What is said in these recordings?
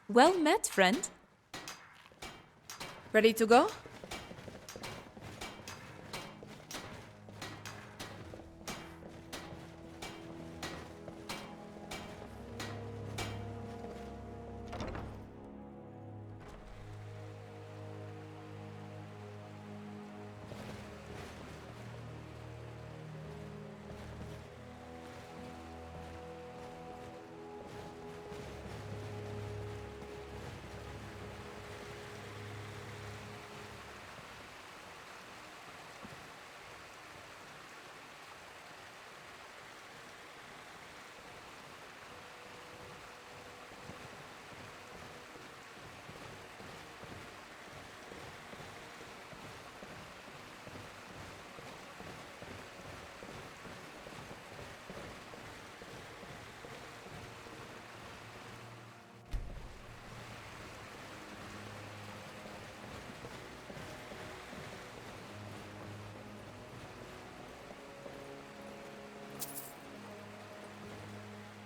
Well met, friend. Ready to go?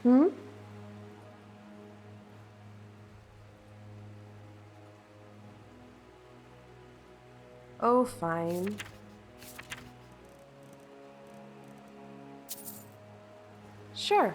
Hmm? Oh, fine. Sure.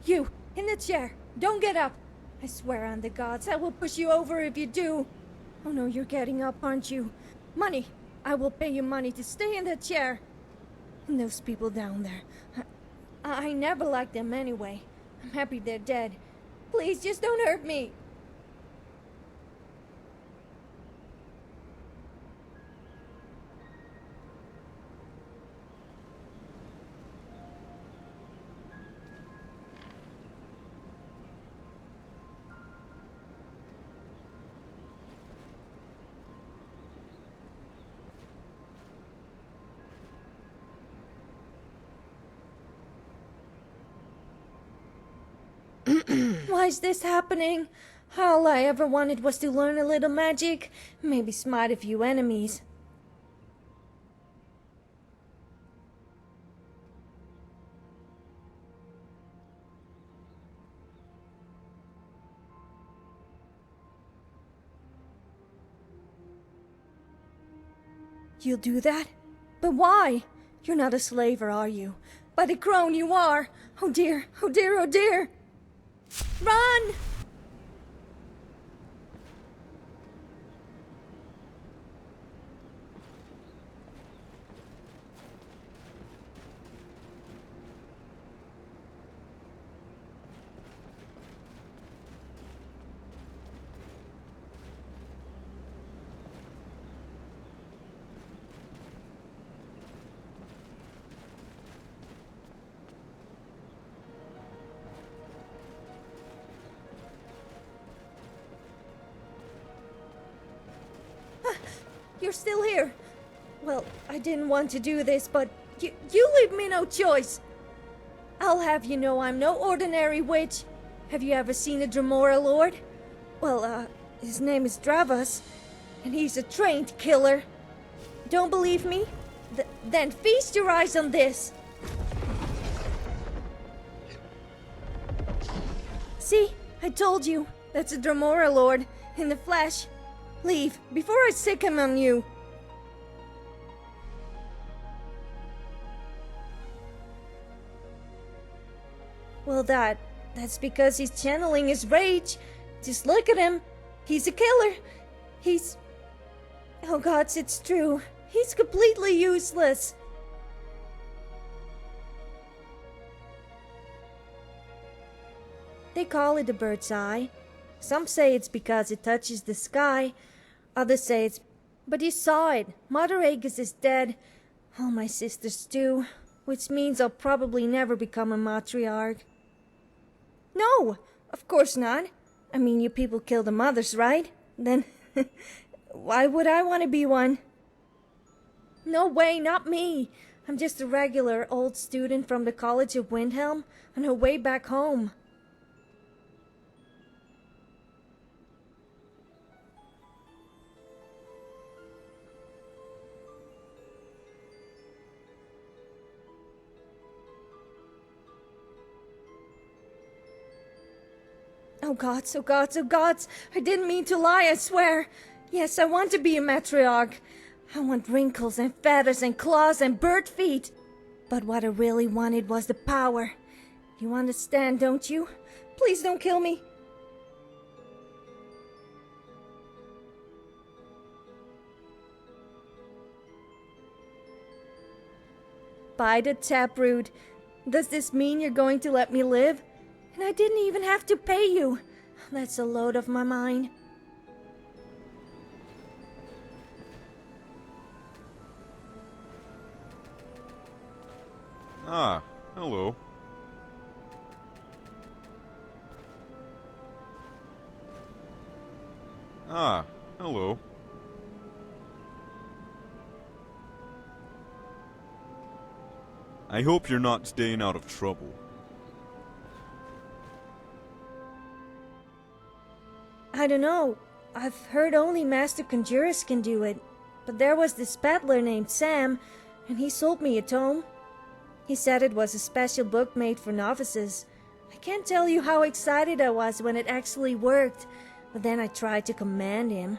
You, in the chair. Don't get up. I swear on the gods, I will push you over if you do. Oh no, you're getting up, aren't you? Money. I will pay you money to stay in that chair. And those people down there. I never liked them anyway. I'm happy they're dead. Please, just don't hurt me. Why is this happening? All I ever wanted was to learn a little magic, maybe smite a few enemies. You'll do that? But why? You're not a slaver, are you? By the crone you are! Oh dear, oh dear, oh dear! Run! You're still here. Well, I didn't want to do this, but you leave me no choice. I'll have you know I'm no ordinary witch. Have you ever seen a Dremora Lord? Well, his name is Dravas, and he's a trained killer. Don't believe me? Then feast your eyes on this. See? I told you. That's a Dremora Lord, in the flesh. Leave, before I sick him on you. Well, that's because he's channeling his rage. Just look at him. He's a killer. He's... Oh gods, it's true. He's completely useless. They call it a bird's eye. Some say it's because it touches the sky. Others say it's... But you saw it. Mother Aegis is dead. All my sisters too. Which means I'll probably never become a matriarch. No! Of course not. I mean, you people kill the mothers, right? Then... why would I want to be one? No way, not me. I'm just a regular old student from the College of Windhelm on her way back home. Oh gods, oh gods, oh gods! I didn't mean to lie, I swear! Yes, I want to be a matriarch. I want wrinkles and feathers and claws and bird feet. But what I really wanted was the power. You understand, don't you? Please don't kill me. By the taproot. Does this mean you're going to let me live? And I didn't even have to pay you. That's a load off my mind. Ah, hello. Ah, hello. I hope you're not staying out of trouble. I don't know. I've heard only Master Conjurers can do it. But there was this peddler named Sam, and he sold me a tome. He said it was a special book made for novices. I can't tell you how excited I was when it actually worked, but then I tried to command him.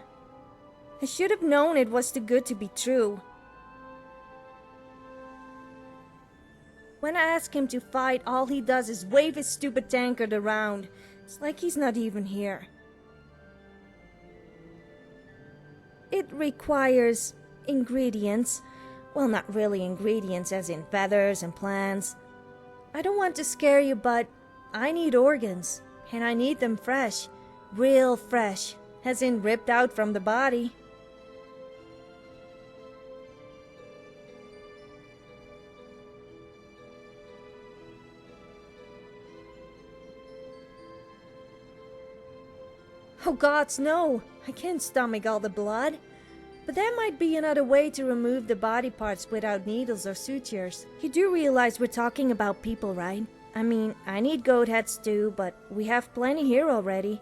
I should have known it was too good to be true. When I ask him to fight, all he does is wave his stupid tankard around. It's like he's not even here. It requires ingredients. Well, not really ingredients as in feathers and plants. I don't want to scare you, but I need organs. And I need them fresh. Real fresh. As in ripped out from the body. Oh gods, no! I can't stomach all the blood. But there might be another way to remove the body parts without needles or sutures. You do realize we're talking about people, right? I mean, I need goat heads too, but we have plenty here already.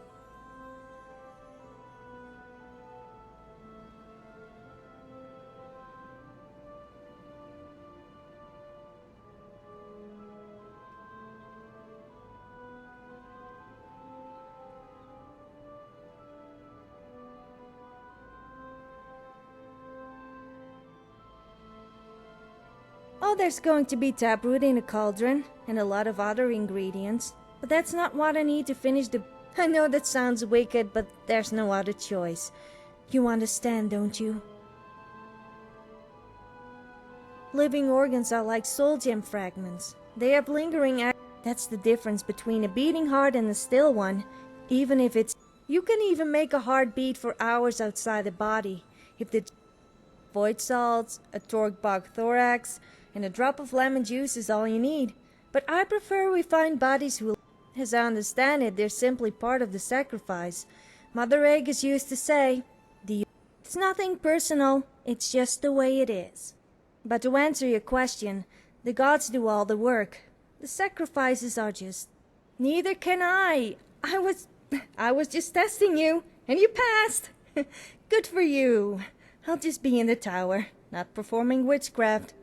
Oh, there's going to be taproot in a cauldron, and a lot of other ingredients. But that's not what I need to finish the... I know that sounds wicked, but there's no other choice. You understand, don't you? Living organs are like soul gem fragments. They have lingering That's the difference between a beating heart and a still one, even if it's... You can even make a heart beat for hours outside the body, if the... Void salts, a torque bug thorax, and a drop of lemon juice is all you need. But I prefer we find bodies who... As I understand it, they're simply part of the sacrifice. Mother Agus used to say, It's nothing personal, it's just the way it is. But to answer your question, the gods do all the work. The sacrifices are just... Neither can I! I was just testing you, and you passed! Good for you! I'll just be in the tower, not performing witchcraft.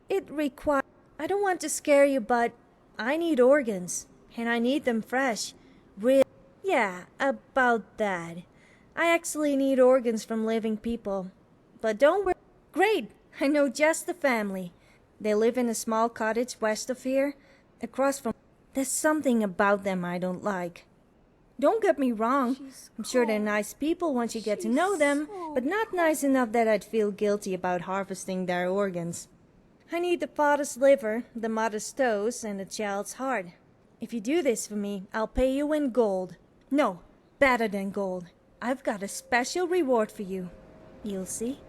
It requires... I don't want to scare you, but I need organs, and I need them fresh. Real... Yeah, about that. I actually need organs from living people. But don't worry... Great! I know just the family. They live in a small cottage west of here, across from... There's something about them I don't like. Don't get me wrong, I'm sure they're nice people once you get to know them, but not nice enough that I'd feel guilty about harvesting their organs. I need the father's liver, the mother's toes, and the child's heart. If you do this for me, I'll pay you in gold. No, better than gold. I've got a special reward for you. You'll see.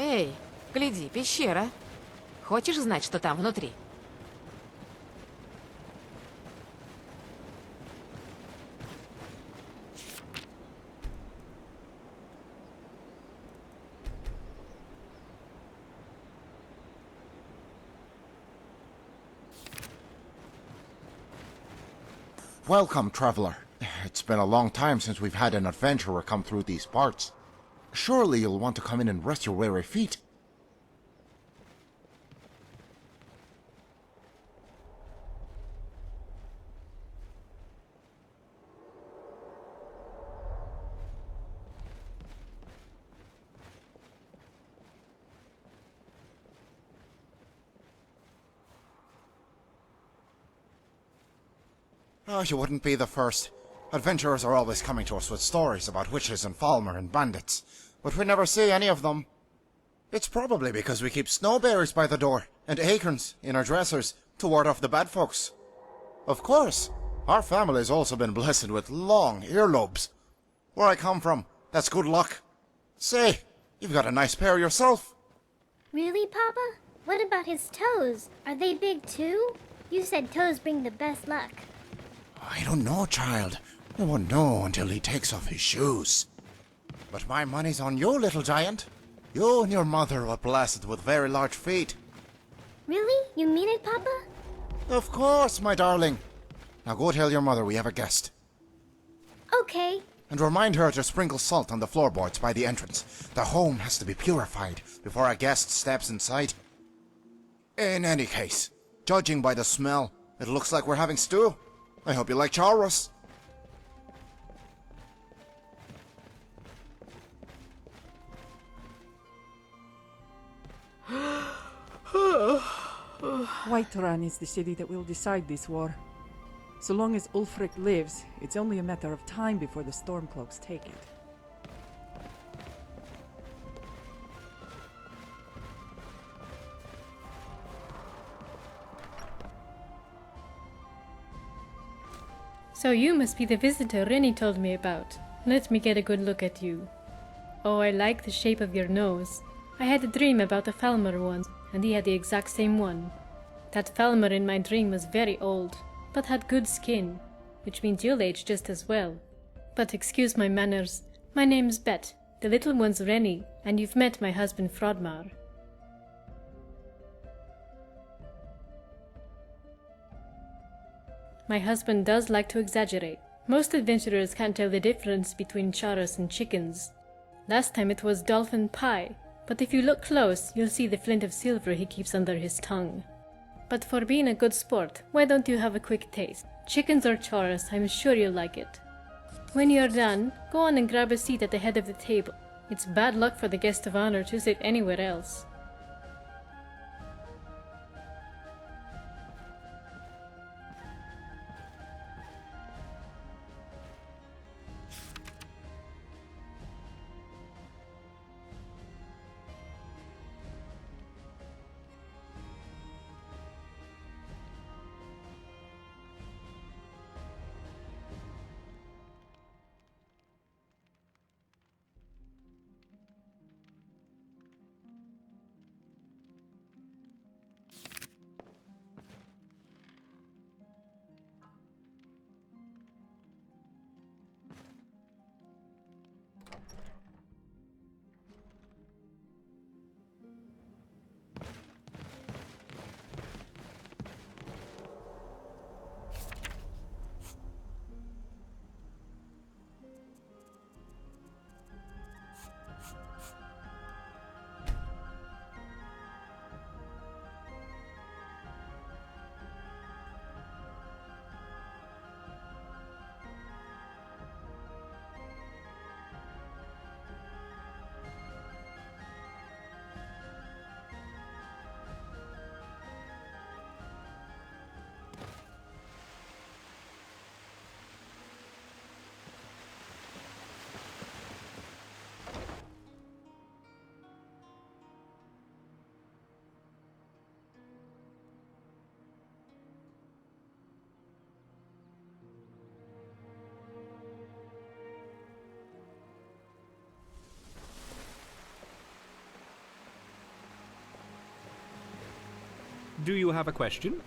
Эй, гляди, пещера. Хочешь знать, что там внутри? Welcome, traveler. It's been a long time since we've had an adventurer come through these parts. Surely you'll want to come in and rest your weary feet. Oh, you wouldn't be the first. Adventurers are always coming to us with stories about witches and Falmer and bandits, but we never see any of them. It's probably because we keep snowberries by the door and acorns in our dressers to ward off the bad folks. Of course, our family's also been blessed with long earlobes. Where I come from, that's good luck. Say, you've got a nice pair yourself. Really, Papa? What about his toes? Are they big too? You said toes bring the best luck. I don't know, child. I won't know until he takes off his shoes. But my money's on you, little giant. You and your mother were blessed with very large feet. Really? You mean it, Papa? Of course, my darling. Now go tell your mother we have a guest. Okay. And remind her to sprinkle salt on the floorboards by the entrance. The home has to be purified before our guest steps inside. In any case, judging by the smell, it looks like we're having stew. I hope you like churros. Whiterun is the city that will decide this war. So long as Ulfric lives, it's only a matter of time before the Stormcloaks take it. So you must be the visitor Rennie told me about. Let me get a good look at you. Oh, I like the shape of your nose. I had a dream about a Falmer once, and he had the exact same one. That Falmer in my dream was very old, but had good skin, which means you'll age just as well. But excuse my manners. My name's Bet, the little one's Rennie, and you've met my husband Frodmar. My husband does like to exaggerate. Most adventurers can't tell the difference between churros and chickens. Last time it was dolphin pie, but if you look close, you'll see the flint of silver he keeps under his tongue. But for being a good sport, why don't you have a quick taste? Chickens or churros, I'm sure you'll like it. When you're done, go on and grab a seat at the head of the table. It's bad luck for the guest of honor to sit anywhere else. Do you have a question?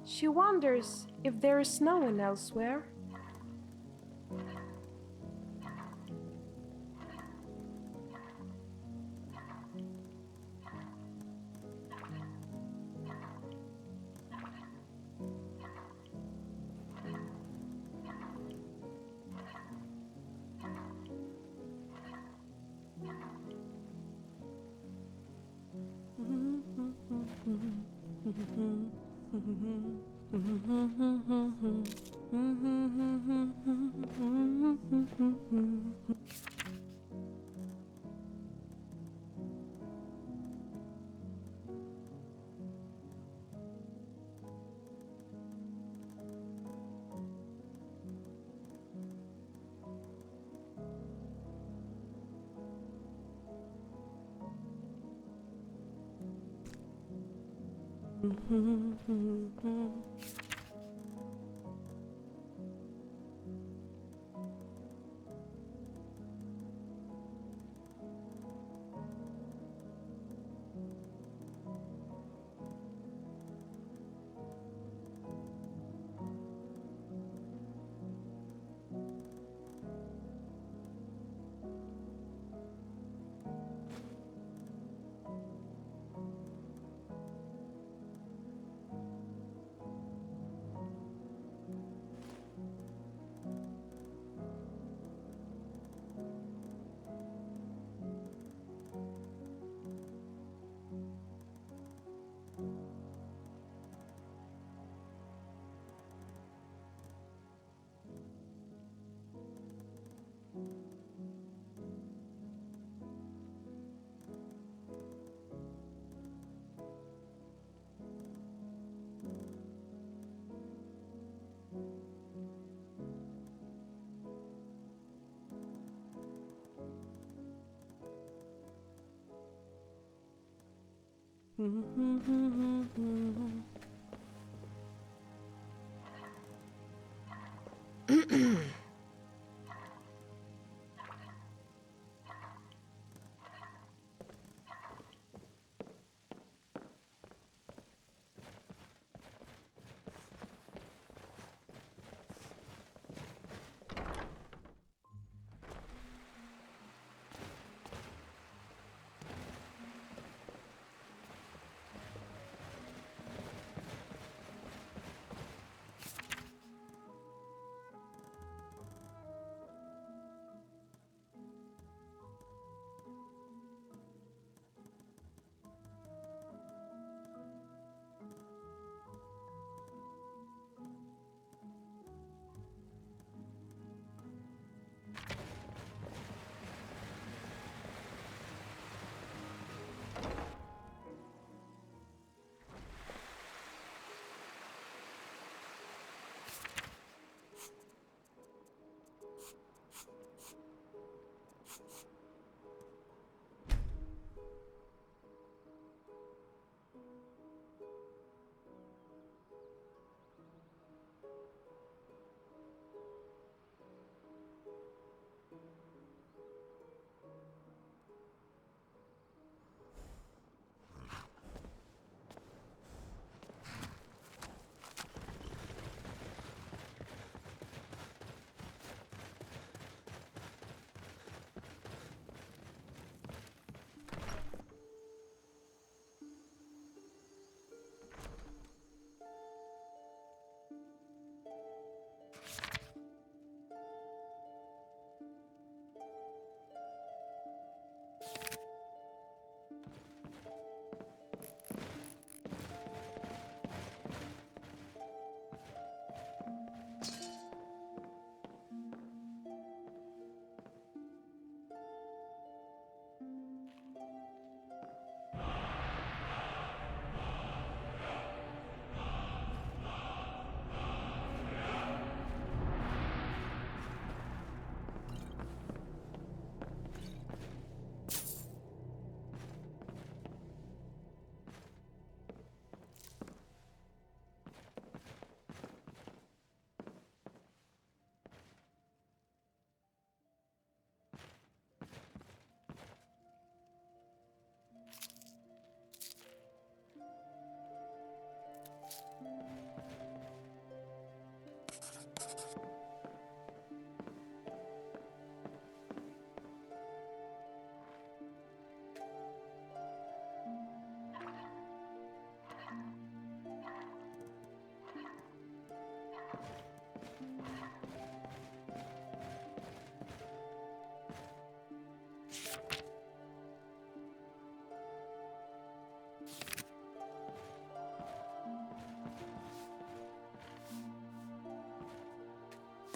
She wonders if there is snowing elsewhere.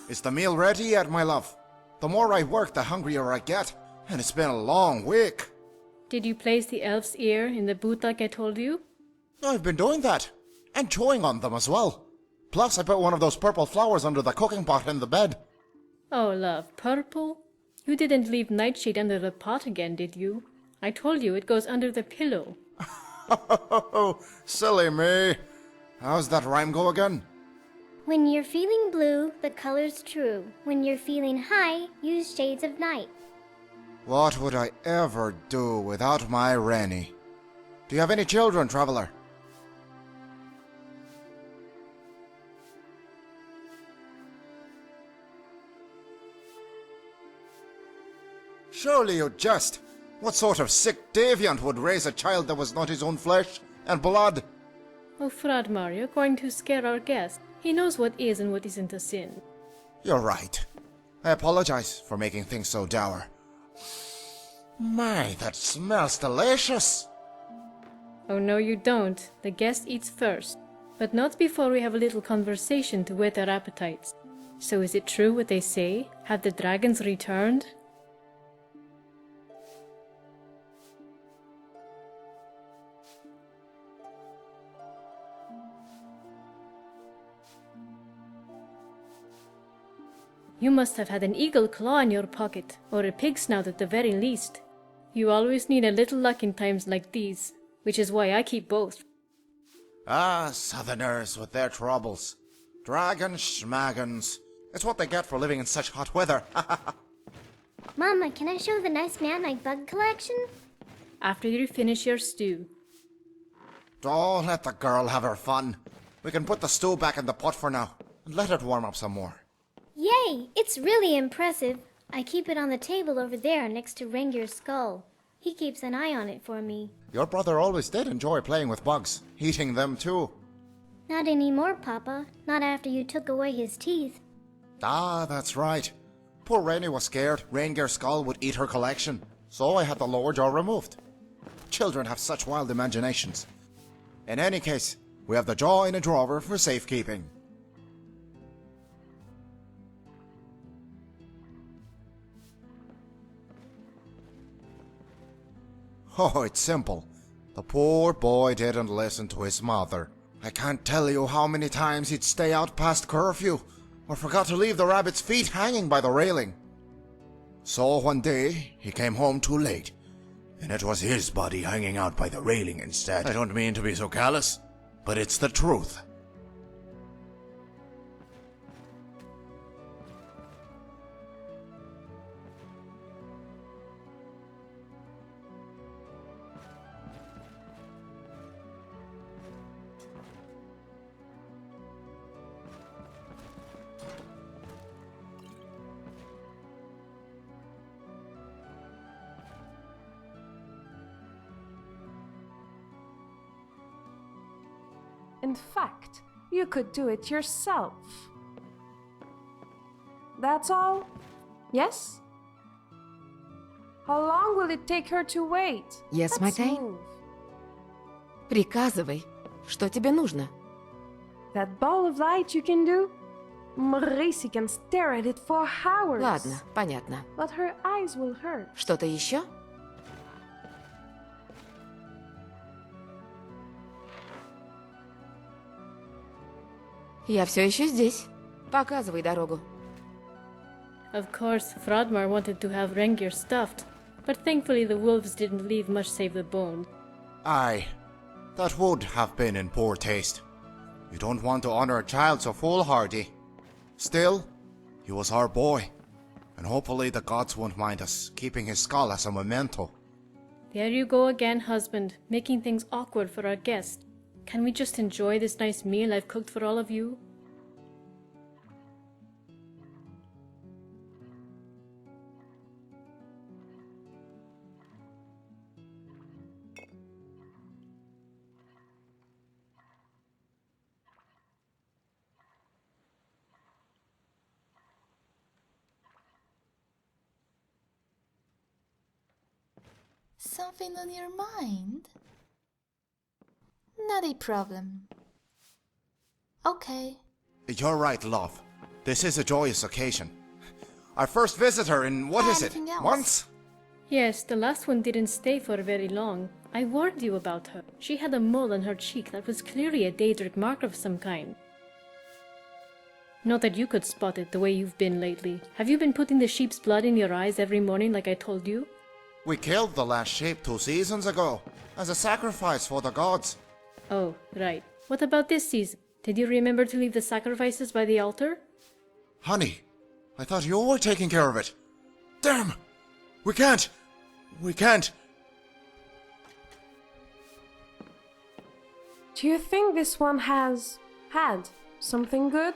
Is the meal ready yet, my love? The more I work, the hungrier I get, and it's been a long week. Did you place the elf's ear in the boot like I told you? I've been doing that, and chewing on them as well. Plus, I put one of those purple flowers under the cooking pot in the bed. Oh, love, purple? You didn't leave Nightshade under the pot again, did you? I told you it goes under the pillow. Silly me. How's that rhyme go again? When you're feeling blue, the color's true. When you're feeling high, use shades of night. What would I ever do without my Rennie? Do you have any children, traveler? Surely you jest. What sort of sick deviant would raise a child that was not his own flesh and blood? Oh, Fradmar, you're going to scare our guest. He knows what is and what isn't a sin. You're right. I apologize for making things so dour. My, that smells delicious. Oh, no, you don't. The guest eats first. But not before we have a little conversation to whet our appetites. So is it true what they say? Have the dragons returned? You must have had an eagle claw in your pocket, or a pig snout at the very least. You always need a little luck in times like these, which is why I keep both. Ah, southerners with their troubles. Dragons, schmagons. It's what they get for living in such hot weather. Mama, can I show the nice man my bug collection? After you finish your stew. Don't let the girl have her fun. We can put the stew back in the pot for now, and let it warm up some more. Yay! It's really impressive. I keep it on the table over there next to Rengir's skull. He keeps an eye on it for me. Your brother always did enjoy playing with bugs, eating them too. Not anymore, Papa. Not after you took away his teeth. Ah, that's right. Poor Rainy was scared Rengir's skull would eat her collection, so I had the lower jaw removed. Children have such wild imaginations. In any case, we have the jaw in a drawer for safekeeping. Oh, it's simple. The poor boy didn't listen to his mother. I can't tell you how many times he'd stay out past curfew, or forgot to leave the rabbit's feet hanging by the railing. So one day, he came home too late, and it was his body hanging out by the railing instead. I don't mean to be so callous, but it's the truth. In fact, you could do it yourself. That's all? Yes? How long will it take her to wait? Yes, my Let's Tay. move. Приказывай. Что тебе нужно? That ball of light you can do? Marisi can stare at it for hours. Ладно, понятно. But her eyes will hurt. Что-то еще? Я все еще здесь. Показывай дорогу. Of course, Fradmar wanted to have Rengir stuffed, but thankfully the wolves didn't leave much save the bone. Aye, that would have been in poor taste. You don't want to honor a child so foolhardy. Still, he was our boy, and hopefully the gods won't mind us keeping his skull as a memento. There you go again, husband, making things awkward for our guest. Can we just enjoy this nice meal I've cooked for all of you? Something on your mind? Not a problem. Okay. You're right, love. This is a joyous occasion. Our first visitor in, what is it, Anything else? months? Yes, the last one didn't stay for very long. I warned you about her. She had a mole on her cheek that was clearly a Daedric mark of some kind. Not that you could spot it the way you've been lately. Have you been putting the sheep's blood in your eyes every morning like I told you? We killed the last sheep 2 seasons ago, as a sacrifice for the gods. Oh, right. What about this season? Did you remember to leave the sacrifices by the altar? Honey, I thought you were taking care of it. Damn! We can't! We can't! Do you think this one has had something good?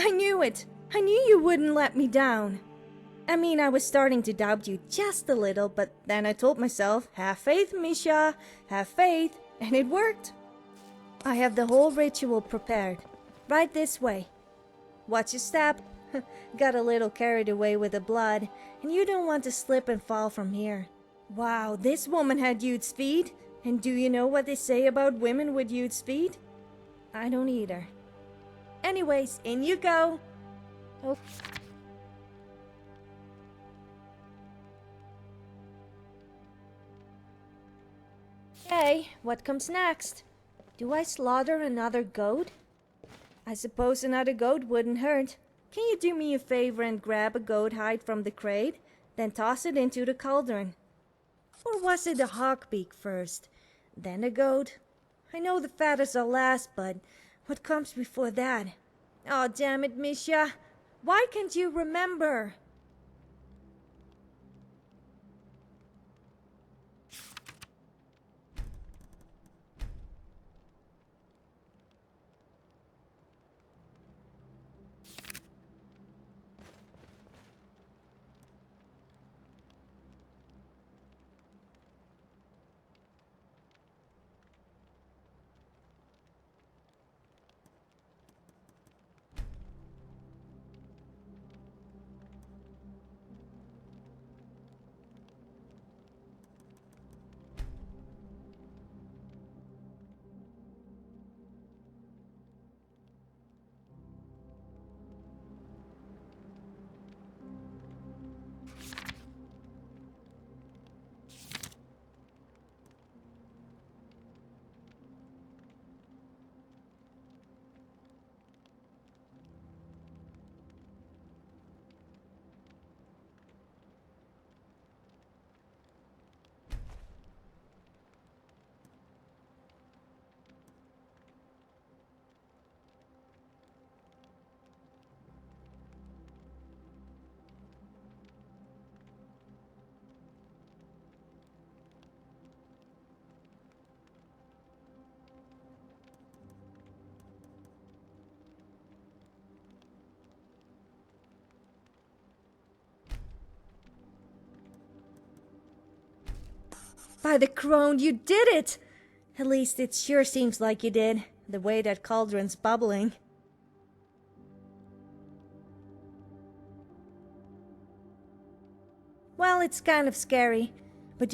I knew it! I knew you wouldn't let me down! I mean, I was starting to doubt you just a little, but then I told myself, have faith, Misha, have faith, and it worked. I have the whole ritual prepared. Right this way. Watch your step. Got a little carried away with the blood, and you don't want to slip and fall from here. Wow, this woman had huge speed. And do you know what they say about women with huge speed? I don't either. Anyways, in you go. Oh. Okay, what comes next? Do I slaughter another goat? I suppose another goat wouldn't hurt. Can you do me a favor and grab a goat hide from the crate, then toss it into the cauldron? Or was it a hawkbeak first, then a goat? I know the feathers are last, but what comes before that? Oh, damn it, Misha. Why can't you remember? By the crone, you did it! At least it sure seems like you did, the way that cauldron's bubbling. Well, it's kind of scary, but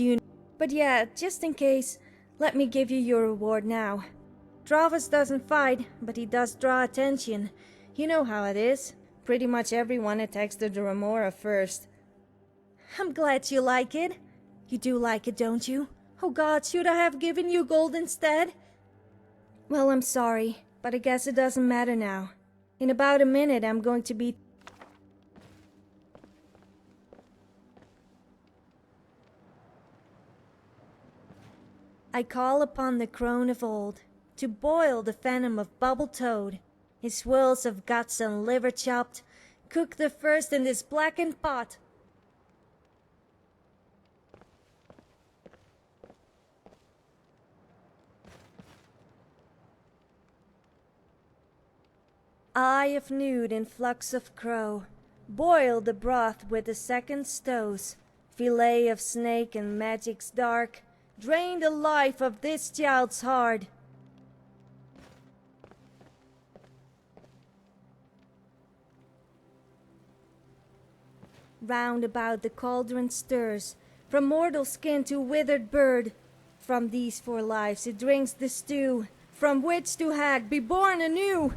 yeah, just in case, let me give you your reward now. Dravas doesn't fight, but he does draw attention. You know how it is. Pretty much everyone attacks the Dromora first. I'm glad you like it. You do like it, don't you? Oh God, should I have given you gold instead? Well, I'm sorry, but I guess it doesn't matter now. In about a minute, I'm going to be... I call upon the crone of old to boil the venom of bubble toad, his swirls of guts and liver chopped, cook the first in this blackened pot. Eye of nude in flux of crow, boil the broth with the second stows, fillet of snake and magic's dark, drain the life of this child's heart. Round about the cauldron stirs, from mortal skin to withered bird. From these 4 lives it drinks the stew, from witch to hag be born anew.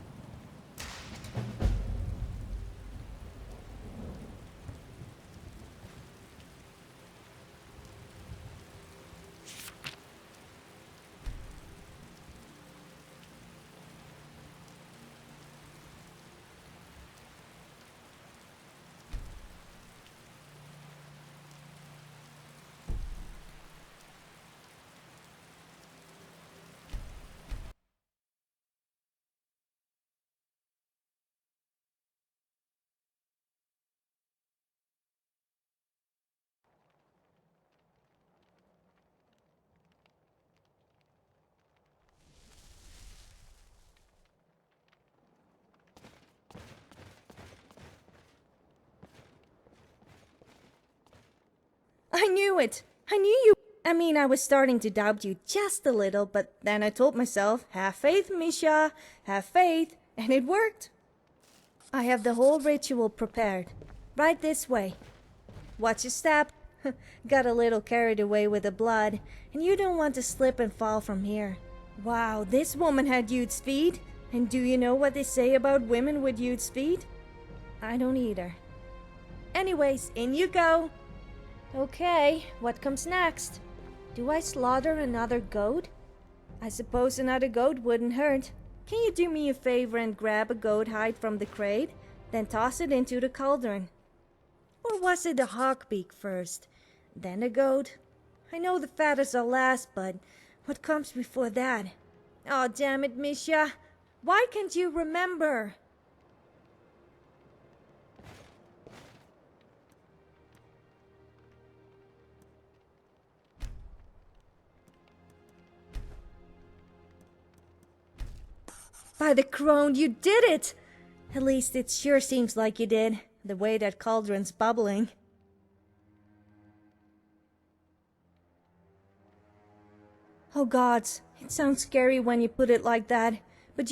I knew it! I knew you! I was starting to doubt you just a little, but then I told myself, have faith, Misha, have faith, and it worked. I have the whole ritual prepared. Right this way. Watch your step. Got a little carried away with the blood, and you don't want to slip and fall from here. Wow, this woman had huge feet. And do you know what they say about women with huge feet? I don't either. Anyways, in you go. Okay, what comes next? Do I slaughter another goat? I suppose another goat wouldn't hurt. Can you do me a favor and grab a goat hide from the crate, then toss it into the cauldron? Or was it a hawk beak first, then a goat? I know the feathers are last, but what comes before that? Oh, damn it, Misha. Why can't you remember? By the crone, you did it! At least it sure seems like you did, the way that cauldron's bubbling. Oh gods, it sounds scary when you put it like that, but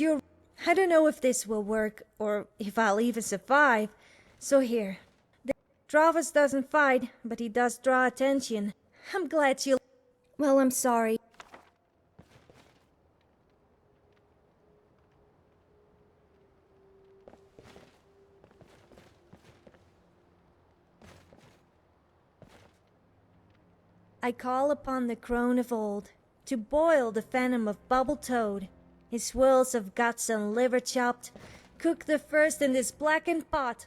I don't know if this will work, or if I'll even survive. So here. Dravas doesn't fight, but he does draw attention. I'm glad you... Well, I'm sorry. I call upon the crone of old to boil the venom of bubble toad, his swirls of guts and liver chopped, cook the first in this blackened pot.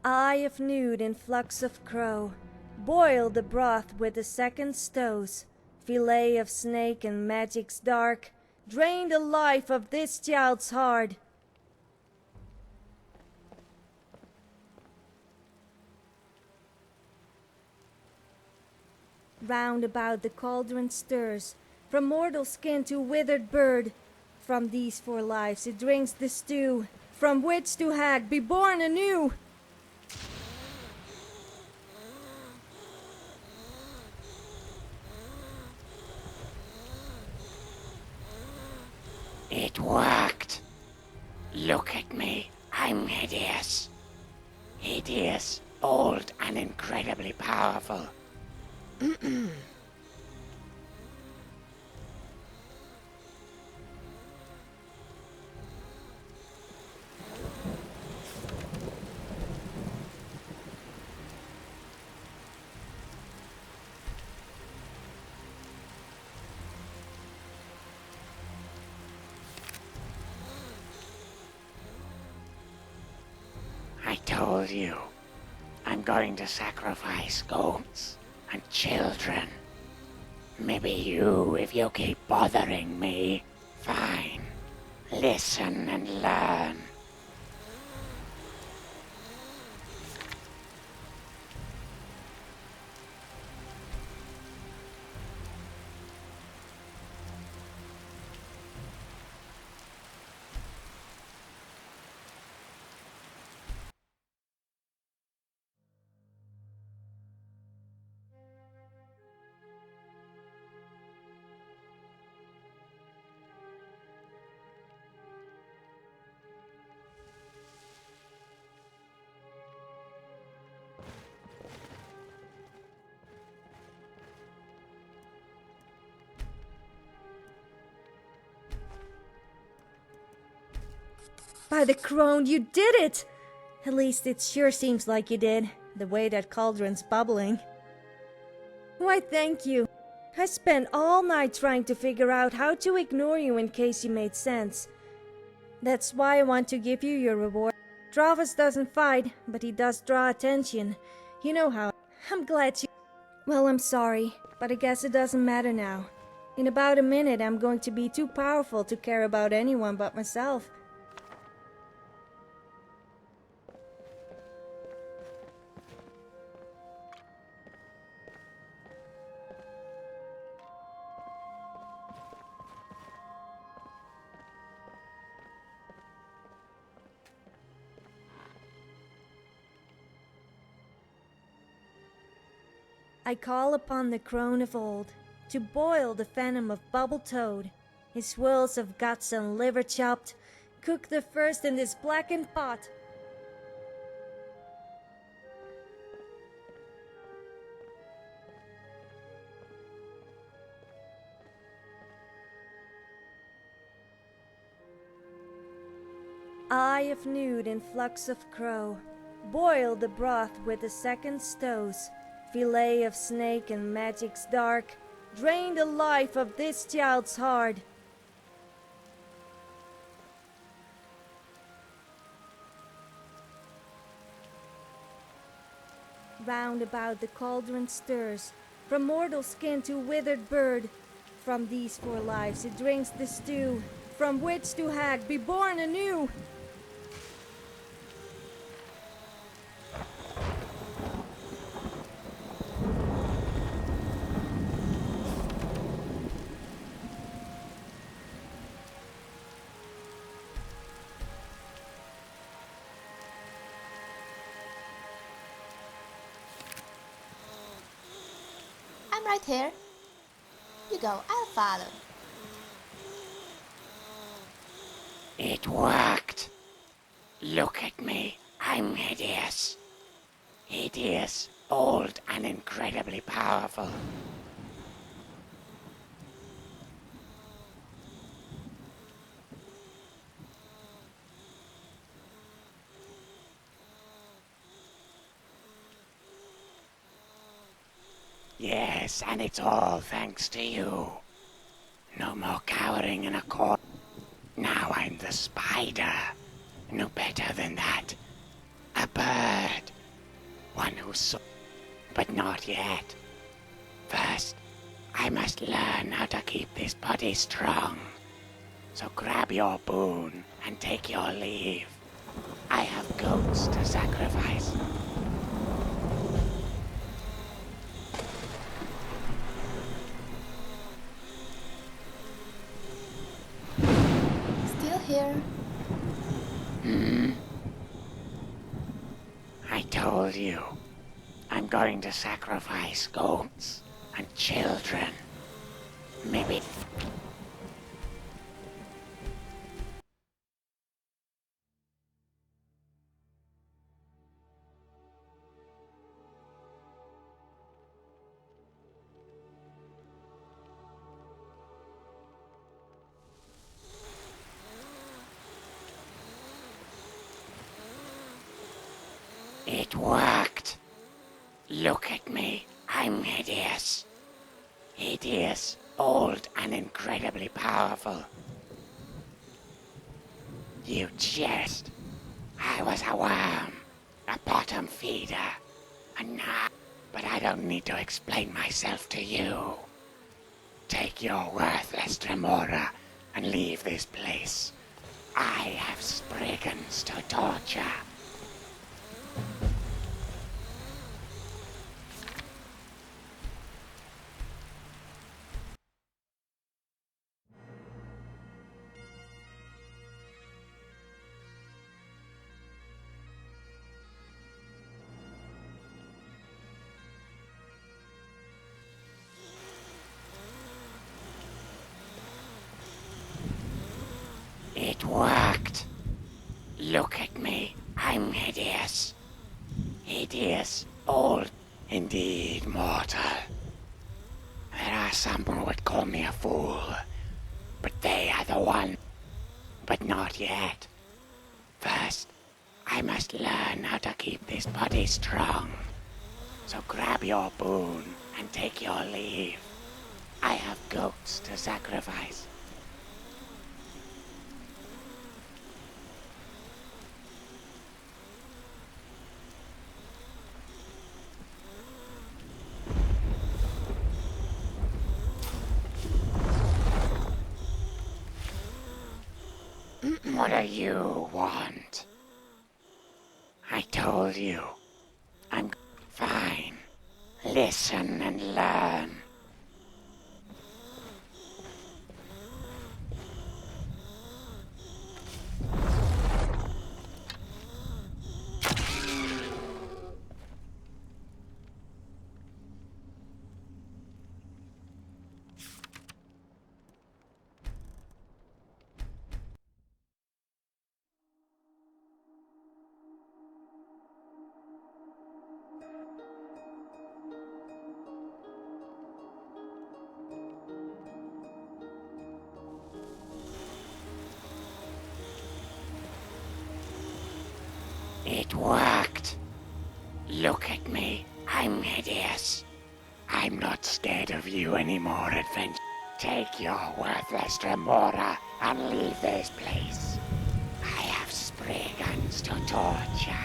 Eye of nude in flux of crow, boil the broth with the second stows, fillet of snake and magic's dark, drain the life of this child's heart. Round about the cauldron stirs, from mortal skin to withered bird. From these 4 lives it drinks the stew, from which to hag be born anew. It worked. Look at me. I'm hideous. Hideous, old, and incredibly powerful. I told you, I'm going to sacrifice goats and children. Maybe you, if you keep bothering me. Fine. Listen and learn. By the crone, you did it! At least it sure seems like you did, the way that cauldron's bubbling. Why, thank you. I spent all night trying to figure out how to ignore you in case you made sense. That's why I want to give you your reward. Dravas doesn't fight, but he does draw attention. You know how. I'm glad you... Well, I'm sorry, but I guess it doesn't matter now. In about a minute, I'm going to be too powerful to care about anyone but myself. I call upon the crone of old to boil the venom of bubble toad, his swirls of guts and liver chopped, cook the first in this blackened pot. Eye of nude and flux of crow, boil the broth with the second stows. Fillet of snake and magic's dark, drain the life of this child's heart. Round about the cauldron stirs, from mortal skin to withered bird. From these 4 lives it drinks the stew, from which to hag be born anew. I'm right here. You go, I'll follow. It worked. Look at me. I'm hideous. Hideous, old, and incredibly powerful. Yes, and it's all thanks to you. No more cowering in a corner. Now I'm the spider. No better than that. A bird. One who saw, but not yet. First, I must learn how to keep this body strong. So grab your boon and take your leave. I have goats to sacrifice. I told you, I'm going to sacrifice goats and children. Maybe... It worked. Look at me. I'm hideous. Hideous, old, and incredibly powerful. You jest. I was a worm, a bottom feeder, and now... But I don't need to explain myself to you. Take your worthless Tremora and leave this place. I have Spriggans to torture. It worked. Look at me. I'm hideous. Hideous, old, indeed mortal. There are some who would call me a fool, but they are the one. But not yet. First, I must learn how to keep this body strong. So grab your boon and take your leave. I have goats to sacrifice. What do you want? I told you. I'm fine. Listen and learn. It worked. Look at me. I'm hideous. I'm not scared of you anymore, adventure. Take your worthless Tremora and leave this place. I have Spriggans to torture.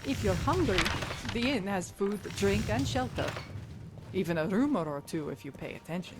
If you're hungry, the inn has food, drink, and shelter. Even a rumor or two if you pay attention.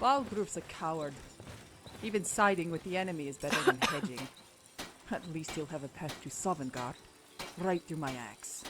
Balgruf's a coward. Even siding with the enemy is better than hedging. At least he'll have a path to Sovngarde, right through my axe.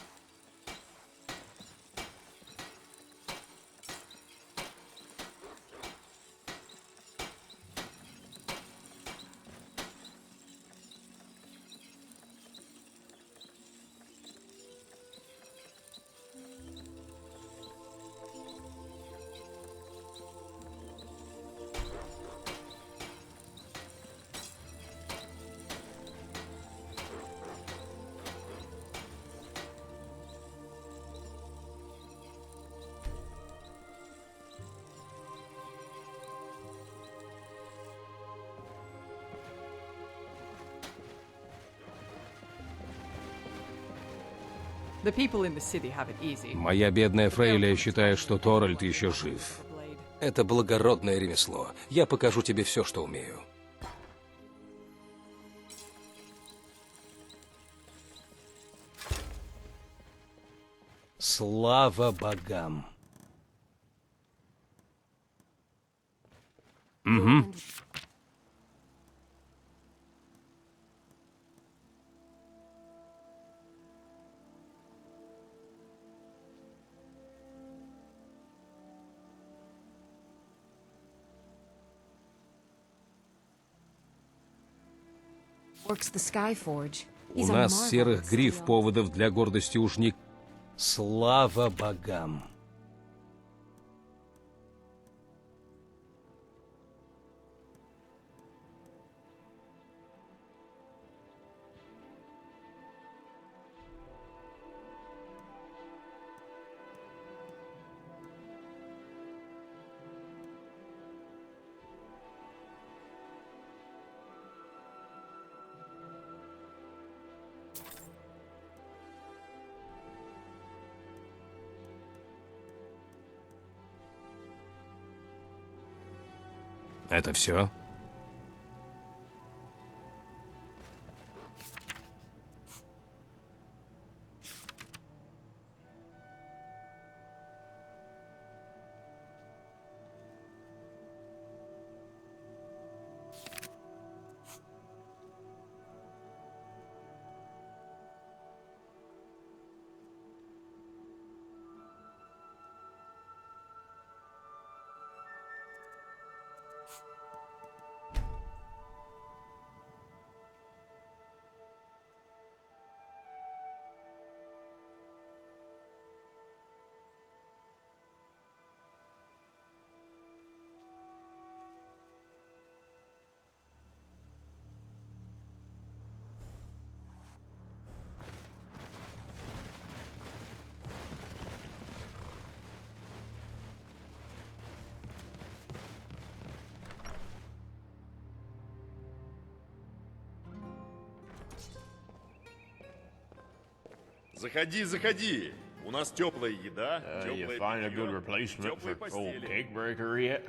The people in the city have it easy. Моя бедная Фрейля считает, что Торальд еще жив. Это благородное ремесло. Я покажу тебе все, что умею. Слава богам. Угу. У нас, серых гриф, поводов для гордости уж не... Слава богам! Это все? Заходи, заходи. У нас теплая еда, теплое You find a good replacement for old cake breaker yet?